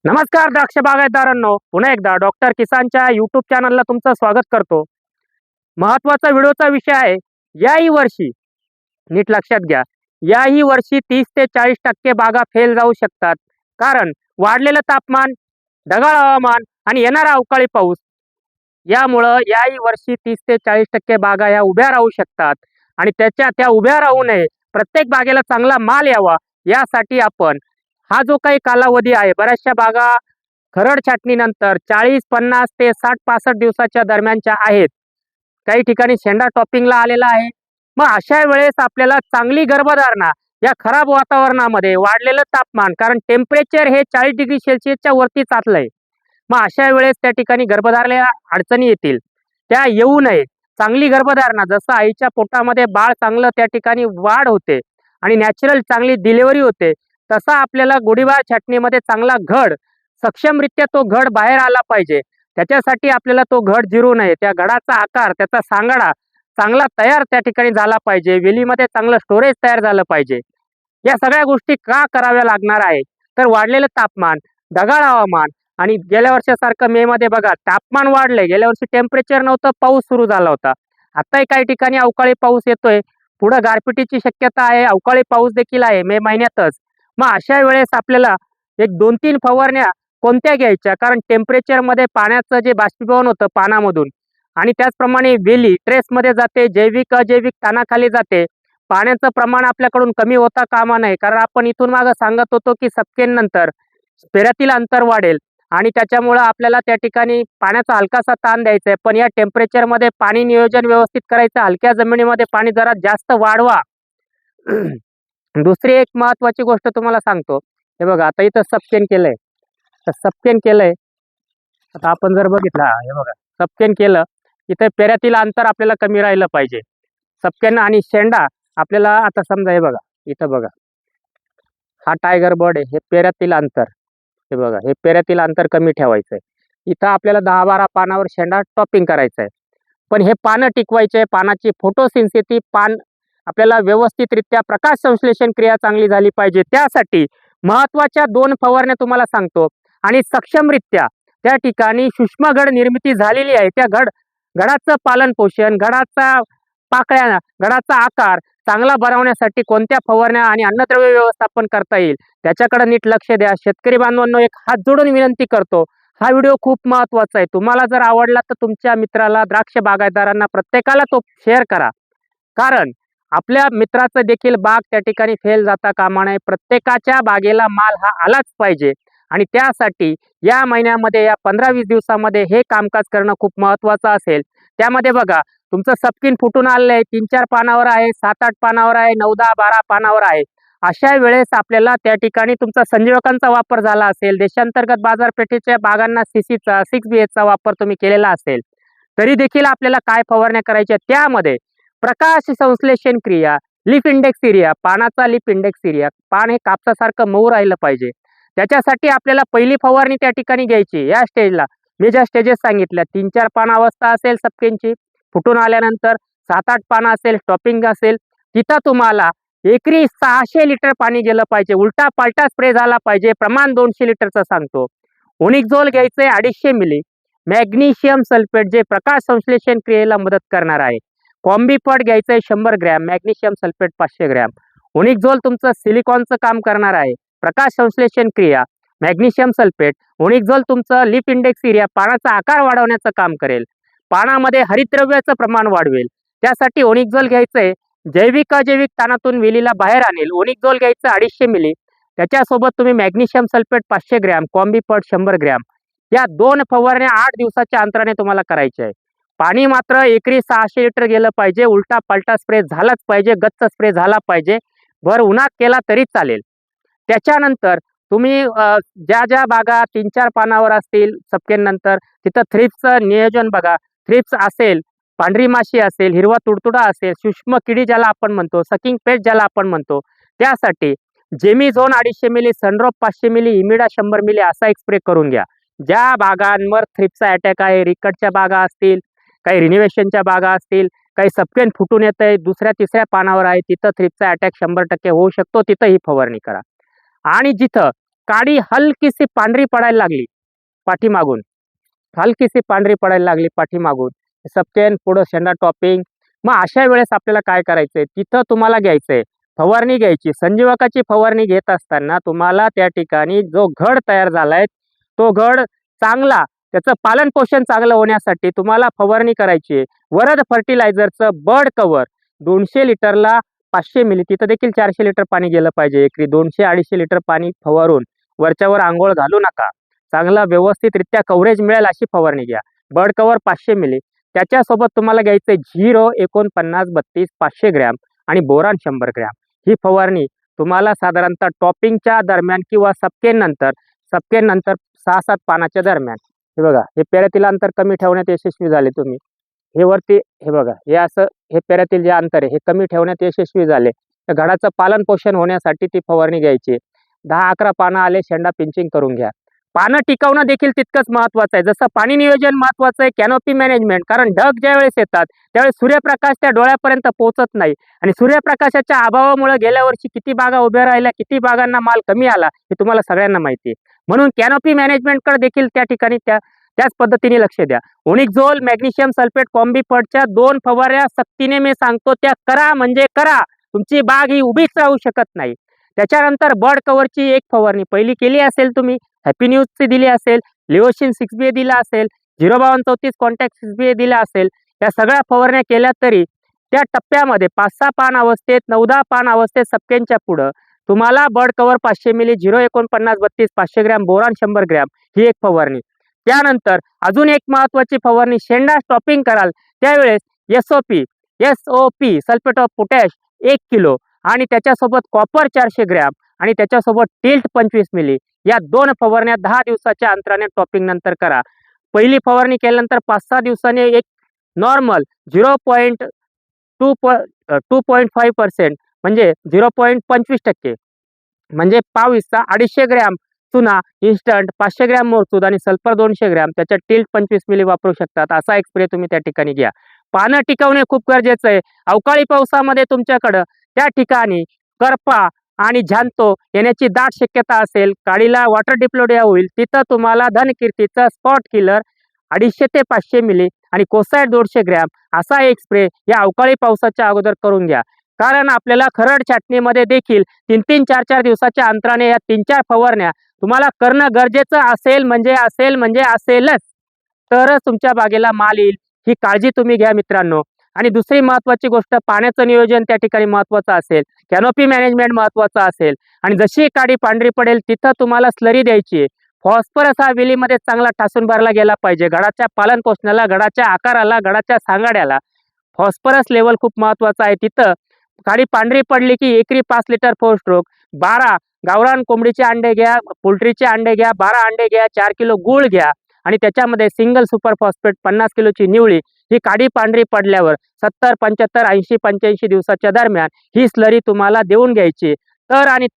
नमस्कार द्राक्ष बागायतदारांनो, पुन्हा एकदा डॉक्टर किसानच्या यूट्यूब चॅनलला तुमचं स्वागत करतो. महत्वाचा व्हिडिओचा विषय आहे, याही वर्षी नीट लक्षात घ्या, याही वर्षी 30 ते 40% बागा फेल जाऊ शकतात. कारण वाढलेलं तापमान, ढगाळ हवामान आणि येणारा अवकाळी पाऊस यामुळं याही वर्षी 30 ते 40% बागा ह्या उभ्या राहू शकतात. आणि त्या उभ्या राहू नये, प्रत्येक बागेला चांगला माल यावा यासाठी आपण हा जो काही कालावधी आहे, बऱ्याचशा बागा खरड छाटणीनंतर 40-50 ते 60-65 दिवसाच्या दरम्यानच्या आहेत. काही ठिकाणी शेंडा टॉपिंगला आलेला आहे. मग अशा वेळेस आपल्याला चांगली गर्भधारणा या खराब वातावरणामध्ये वाढलेलं तापमान, कारण टेम्परेचर हे 40 डिग्री सेल्सिअसच्या वरती चाललंय. मग अशा वेळेस त्या ठिकाणी गर्भधारणेला अडचणी येतील, त्या येऊ नये. चांगली गर्भधारणा, जसं आईच्या पोटामध्ये बाळ चांगलं त्या ठिकाणी वाढ होते आणि नॅचरल चांगली डिलिव्हरी होते, तसा आपल्याला गोळीबार छाटणीमध्ये चांगला घड, सक्षमरित्या तो घड बाहेर आला पाहिजे. त्याच्यासाठी आपल्याला तो घड जिरू नये, त्या घडाचा आकार, त्याचा सांगाडा चांगला तयार त्या ठिकाणी झाला पाहिजे. वेलीमध्ये चांगलं स्टोरेज तयार झालं पाहिजे. या सगळ्या गोष्टी का कराव्या लागणार आहे, तर वाढलेलं तापमान, ढगाळ हवामान आणि गेल्या वर्षासारखं मे मध्ये बघा तापमान वाढलंय. गेल्या वर्षी टेम्परेचर नव्हतं, पाऊस सुरू झाला होता. आताही काही ठिकाणी अवकाळी पाऊस येतोय, पुढे गारपिटीची शक्यता आहे, अवकाळी पाऊस देखील आहे मे महिन्यातच. मग अशा वेळेस आपल्याला एक 2-3 फवारण्या कोणत्या घ्यायच्या, कारण टेम्परेचरमध्ये पाण्याचं जे बाष्पीभवन होतं पानामधून आणि त्याचप्रमाणे वेली ट्रेसमध्ये जाते, जैविक अजैविक तानाखाली जाते. पाण्याचं प्रमाण आपल्याकडून कमी होता कामा नये, कारण आपण इथून मागं सांगत होतो की सप्टेंबरनंतर पेऱ्यातील अंतर वाढेल आणि त्याच्यामुळं आपल्याला त्या ठिकाणी पाण्याचा हलकासा ताण द्यायचा आहे. पण या टेम्परेचरमध्ये पाणी नियोजन व्यवस्थित करायचं, हलक्या जमिनीमध्ये पाणी जरा जास्त वाढवा. दुसरी एक महत्वाची गोष्ट तुम्हाला सांगतो, हे बघा आता इथं सपकेन केलंय, तर सपकेन केलंय. आता आपण जर बघितलं, हे बघा सपकेन केलं, इथे पेऱ्यातील अंतर आपल्याला कमी राहिलं पाहिजे. सपकेन आणि शेंडा आपल्याला, आता समजा हे बघा इथं बघा, हा टायगर बर्ड आहे, हे पेऱ्यातील अंतर, हे बघा हे पेऱ्यातील अंतर कमी ठेवायचं आहे. इथं आपल्याला 10-12 पानावर शेंडा टॉपिंग करायचं आहे. पण हे पानं टिकवायचे आहे, पानाची फोटोसिन्थेसिस, पान आपल्याला व्यवस्थितरित्या प्रकाश संश्लेषण क्रिया चांगली झाली पाहिजे. त्यासाठी महत्वाच्या 2 फवारण्या तुम्हाला सांगतो आणि सक्षमरित्या त्या ठिकाणी सूक्ष्म घड निर्मिती झालेली आहे. त्या घडाचं पालन पोषण, घडाचा पाकळ्या, घडाचा आकार चांगला बनवण्यासाठी कोणत्या फवारण्या आणि अन्नद्रव्य व्यवस्थापन करता येईल, त्याच्याकडे नीट लक्ष द्या. शेतकरी बांधवांनो, एक हात जोडून विनंती करतो, हा व्हिडिओ खूप महत्वाचा आहे. तुम्हाला जर आवडला तर तुमच्या मित्राला, द्राक्ष बागायतदारांना प्रत्येकाला तो शेअर करा. कारण आपल्या मित्राचं देखील बाग त्या ठिकाणी फेल जाता कामा नये. प्रत्येकाच्या बागेला माल हा आलाच पाहिजे आणि त्यासाठी या महिन्यामध्ये, या 15-20 दिवसामध्ये हे कामकाज करणं खूप महत्वाचं असेल. त्यामध्ये बघा तुमचं सपकिन फुटून आलेलं आहे, 3-4 पानावर आहे, 7-8 पानावर आहे, 9-10-12 पानावर आहे. अशा वेळेस आपल्याला त्या ठिकाणी तुमचा संजीवकांचा वापर झाला असेल, देशांतर्गत बाजारपेठेच्या बागांना सीसीचा 6BHचा वापर तुम्ही केलेला असेल, तरी देखील आपल्याला काय फवारण्या करायच्या, त्यामध्ये प्रकाश संश्लेषण क्रिया, लिफ इंडेक्स एरिया, पानाचा लिफ इंडेक्स एरिया, पान हे कापसासारखं मऊ राहिलं पाहिजे. त्याच्यासाठी आपल्याला पहिली फवारणी त्या ठिकाणी घ्यायची. या स्टेजला मी ज्या स्टेजेस सांगितल्या, 3-4 पान अवस्था असेल सपकेनची, फुटून आल्यानंतर 7-8 पानं असेल, टॉपिंग असेल, तिथं तुम्हाला एकरी 600 लिटर पाणी गेलं पाहिजे. उलटा पालटा स्प्रे झाला पाहिजे. प्रमाण 200 लिटरचं सांगतो. ओनिक्झोल घ्यायचंय 250 मिली, मॅग्नेशियम सल्फेट जे प्रकाश संश्लेषण क्रियेला मदत करणार आहे. कॉम्बीफॉट घ्यायचंय 100 ग्रॅम, मॅग्नेशियम सल्फेट 500 ग्रॅम. ओनिक्झोल तुमचं सिलिकॉनचं काम करणार आहे, प्रकाश संश्लेषण क्रिया, मॅग्नेशियम सल्फेट. ओनिक्झोल तुमचं लिफ इंडेक्स एरिया, पानाचा आकार वाढवण्याचं काम करेल, पानामध्ये हरितद्रव्याचं प्रमाण वाढवेल. त्यासाठी ओनिक्झोल घ्यायचंय, जैविक अजैविक ताणातून वेलीला बाहेर आणेल. ओनिक्झोल घ्यायचं 250 मिली, त्याच्यासोबत तुम्ही मॅग्नेशियम सल्फेट 500 ग्रॅम, कॉम्बीफॉट 100 ग्रॅम. या 2 फवारण्या 8 दिवसाच्या अंतराने तुम्हाला करायचे आहे. पाणी मात्र एकरी 600 लिटर गेलं पाहिजे. उलटा पालटा स्प्रे झालाच पाहिजे, गच्च स्प्रे झाला पाहिजे. भर उन्हात केला तरी चालेल. त्याच्यानंतर तुम्ही ज्या ज्या बागा 3-4 पानावर असतील सपकेनंतर, तिथं थ्रिप्सचं नियोजन बघा. थ्रिप्स असेल, पांढरी माशी असेल, हिरवा तुडतुडा असेल, सूक्ष्म किडी ज्याला आपण म्हणतो, सकिंग पेस्ट ज्याला आपण म्हणतो, त्यासाठी जेमिझोन 250 मिली, सनड्रॉप 500 मिली, इमिडा 100 मिली असा एक स्प्रे करून घ्या. ज्या बागांवर थ्रिप्सचा अटॅक आहे, रिकटच्या बागा असतील, काही रिनोव्हेशनच्या बागा असतील, काही सपकेन फुटून येत आहे, 2-3 पानावर आहे, तिथं थ्रिप्सचा अटॅक 100% होऊ शकतो, तिथं ही फवारणी करा. आणि जिथं काडी हलकीशी पांढरी पडायला लागली पाठीमागून, हलकीशी पांढरी पडायला लागली पाठीमागून, सपकेन पुढं शेंडा टॉपिंग, मग अशा वेळेस आपल्याला काय करायचंय, तिथं तुम्हाला घ्यायचंय फवारणी घ्यायची. संजीवकाची फवारणी घेत असताना तुम्हाला त्या ठिकाणी जो घड तयार झालाय तो घड चांगला, त्याचं पालन पोषण चांगलं होण्यासाठी तुम्हाला फवारणी करायची आहे. वरद फर्टिलायझरचं बर्ड कव्हर 200 लिटरला 500 मिली, तिथं देखील 400 लिटर पाणी गेलं पाहिजे. एकरी 200-250 लिटर पाणी फवारून वरच्यावर आंघोळ घालू नका. चांगला व्यवस्थितरित्या कव्हरेज मिळेल अशी फवारणी घ्या. बर्ड कव्हर 500 मिली, त्याच्यासोबत तुम्हाला घ्यायचंय 04932 500 ग्रॅम आणि बोरान 100 ग्रॅम. ही फवारणी तुम्हाला साधारणतः टॉपिंगच्या दरम्यान किंवा सपकेन नंतर 6-7 पानाच्या दरम्यान. हे बघा, हे पेऱ्यातील अंतर कमी ठेवण्यात यशस्वी झाले तुम्ही. हे वरती हे बघा, हे असं हे पेऱ्यातील जे अंतर आहे हे कमी ठेवण्यात यशस्वी झाले. तर घडाचं पालन पोषण होण्यासाठी ती फवारणी घ्यायची. 10-11 पानं आले, शेंडा पिंचिंग करून घ्या. पानं टिकवणं देखील तितकंच महत्वाचं आहे. जसं पाणी नियोजन महत्वाचं आहे, कॅनोपी मॅनेजमेंट. कारण ढग ज्या वेळेस येतात त्यावेळेस सूर्यप्रकाश त्या डोळ्यापर्यंत पोहोचत नाही आणि सूर्यप्रकाशाच्या अभावामुळे गेल्या वर्षी किती बागा उभ्या राहिल्या, किती बागांना माल कमी आला हे तुम्हाला सगळ्यांना माहिती आहे. म्हणून कॅनोपी मॅनेजमेंटकडे देखील त्या ठिकाणी त्याच पद्धतीने लक्ष द्या. ओनिक्झोल, मॅग्नेशियम सल्फेट, कॉम्बिफर्टच्या 2 फवाऱ्या सक्तीने मी सांगतो त्या करा, म्हणजे करा. तुमची बाग ही उभीच राहू शकत नाही. त्याच्यानंतर बर्ड कव्हरची एक फवारणी पहिली केली असेल तुम्ही, हॅपी न्यूजची दिली असेल, लिओशिन 6BA दिला असेल, 05234 कॉन्टॅक्ट 6BA दिला असेल, या सगळ्या फवारण्या केल्या तरी त्या टप्प्यामध्ये 5-6 पान अवस्थेत, 9-10 पान अवस्थेत सपकेनच्या पुढं तुम्हाला बर्ड कव्हर 500 मिली, 04932 500 ग्रॅम, बोरान 100 ग्रॅम ही एक फवारणी. त्यानंतर अजून एक महत्वाची फवारणी, शेंडा स्टॉपिंग कराल त्यावेळेस SOP sulphate of potash 1 kilo आणि त्याच्यासोबत कॉपर 400 ग्रॅम आणि त्याच्यासोबत टिल्ट 25 मिली, या 2 फवारण्या 10 दिवसाच्या अंतराने टॉपिंग नंतर करा. पहिली फवारणी केल्यानंतर 5-6 दिवसांनी एक नॉर्मल 2.5% म्हणजे 0.25% म्हणजे पाव हिस्सा 250 ग्रॅम चुना इन्स्टंट, 500 ग्रॅम मोरचूद आणि सल्फर 200 ग्रॅम, त्याच्यात टिल्ट 25 मिली वापरू शकतात. असा एक स्प्रे तुम्ही त्या ठिकाणी घ्या. पानं टिकवणे खूप गरजेचं आहे. अवकाळी पावसामध्ये तुमच्याकडं त्या ठिकाणी करपा आणि झांतो येण्याची दाट शक्यता असेल, काडीला वॉटर डिप्लोडिया होईल, तिथं तुम्हाला धनकीर्तीचा स्पॉट किलर 250 ते 500 मिली आणि कोसाईड 200 ग्रॅम असा एक स्प्रे या अवकाळी पावसाच्या अगोदर करून घ्या. कारण आपल्याला खरड छाटणीमध्ये देखील 3-3, 4-4 दिवसाच्या अंतराने या 3-4 फवारण्या तुम्हाला करणं गरजेचं असेलच, तरच तुमच्या बागेला माल येईल. ही काळजी तुम्ही घ्या मित्रांनो. आणि दुसरी महत्वाची गोष्ट, पाण्याचं नियोजन त्या ठिकाणी महत्वाचं असेल, कॅनोपी मॅनेजमेंट महत्वाचं असेल आणि जशी काडी पांढरी पडेल तिथं तुम्हाला स्लरी द्यायची. फॉस्फरस हा वेलीमध्ये चांगला ठासून भरला गेला पाहिजे. घडाच्या पालन पोषणाला, घडाच्या आकाराला, घडाच्या सांगाड्याला फॉस्फरस लेवल खूप महत्वाचं आहे. तिथं काडी पांढरी पडली की एकरी 5 लिटर 4 स्ट्रोक, 12 गावरान कोंबडीचे अंडे घ्या, पोल्ट्रीचे अंडे घ्या, 12 अंडे घ्या, 4 किलो गूळ घ्या आणि त्याच्यामध्ये सिंगल सुपर फॉस्फेट 50 किलोची निवळी. ही काडी पांढरी पडल्यावर 70, 75, 80, 85 दिवसाच्या दरम्यान ही स्लरी तुम्हाला देऊन घ्यायची.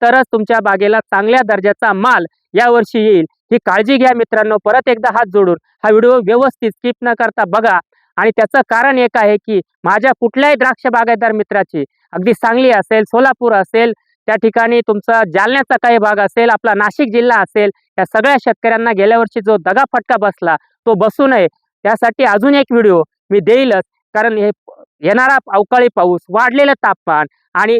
तरच तुमच्या बागेला चांगल्या दर्जाचा माल यावर्षी येईल. ही काळजी घ्या मित्रांनो. परत एकदा हात जोडून हा व्हिडिओ व्यवस्थित स्किप न करता बघा. आणि त्याचं कारण एक आहे की माझ्या कुठल्याही द्राक्ष बागायतदार मित्राची अगदी सांगली असेल, सोलापूर असेल, त्या ठिकाणी तुमचा जालन्याचा काही भाग असेल, आपला नाशिक जिल्हा असेल, या सगळ्या शेतकऱ्यांना गेल्या वर्षी जो दगाफटका बसला तो बसू नये त्यासाठी अजून एक व्हिडिओ मी देईलच. कारण हे येणारा अवकाळी पाऊस, वाढलेलं तापमान आणि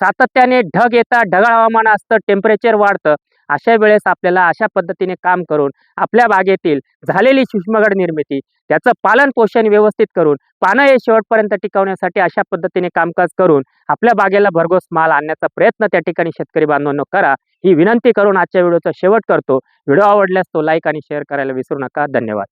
सातत्याने ढग येतात, ढगाळ हवामान असतं, टेम्परेचर वाढतं. अशा वेळेस आपल्याला अशा पद्धतीने काम करून आपल्या बागेतील झालेली सूक्ष्मगड निर्मिती, त्याचं पालन पोषण व्यवस्थित करून पानं हे शेवटपर्यंत टिकवण्यासाठी अशा पद्धतीने कामकाज करून आपल्या बागेला भरघोस माल आणण्याचा प्रयत्न त्या ठिकाणी शेतकरी बांधवांनो करा, ही विनंती करून आजच्या व्हिडिओचा शेवट करतो. व्हिडिओ आवडल्यास तो लाईक आणि शेअर करायला विसरू नका. धन्यवाद.